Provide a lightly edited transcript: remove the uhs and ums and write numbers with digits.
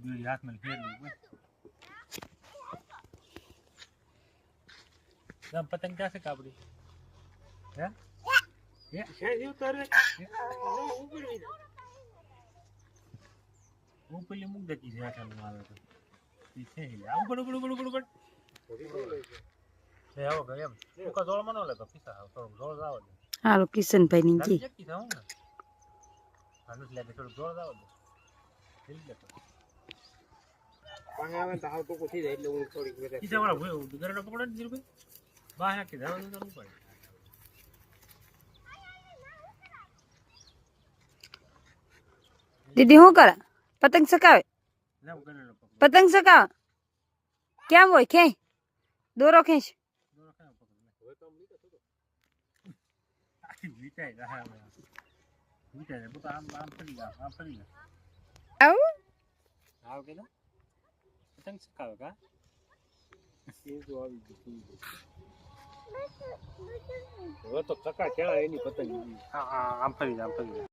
બીડી હાથમાં ફેરવી ગમ પતંગ ક્યાં છે કાપડી હે એ છે ઉતારે ઉપલી મુક દેતી છે આઠાનું આવે તો ઈ છે ઉપર ઉપર ઉપર ઉપર ઉપર એ આવો ગયા એમ ઉકા જોળ મનો લેતો પીસા આવ થોડું જોળ જાવ દે હાલો કિશનભાઈ ની જી જકી થાઉં ને હાલું લાગે થોડું જોળ જાવ દે ઠીક છે પાણી આવે તો હાવ તો કોથી જાય એટલે હું થોડીક વેરે કીધા વાળા ભોય ગરડા પકડો ને જીરુભાઈ બહાર નાખી જાવ તો ન પડે દીદી શું કરે પતંગ સકાવે લાવ ગરડા પકડો પતંગ સકાવે કેમ હોય ખેંચ દોરો ખેંચ દોરો ખાવ પકડ હવે તો લીધો થોડો વિચાય રહા વિચાય તો આમ ફરી જા આવ આવ કે પતંગ સકાવે કા એ જો આવી ગયું હવે તો ચકા ક્યાં એની પતંગ આમ ફરી જા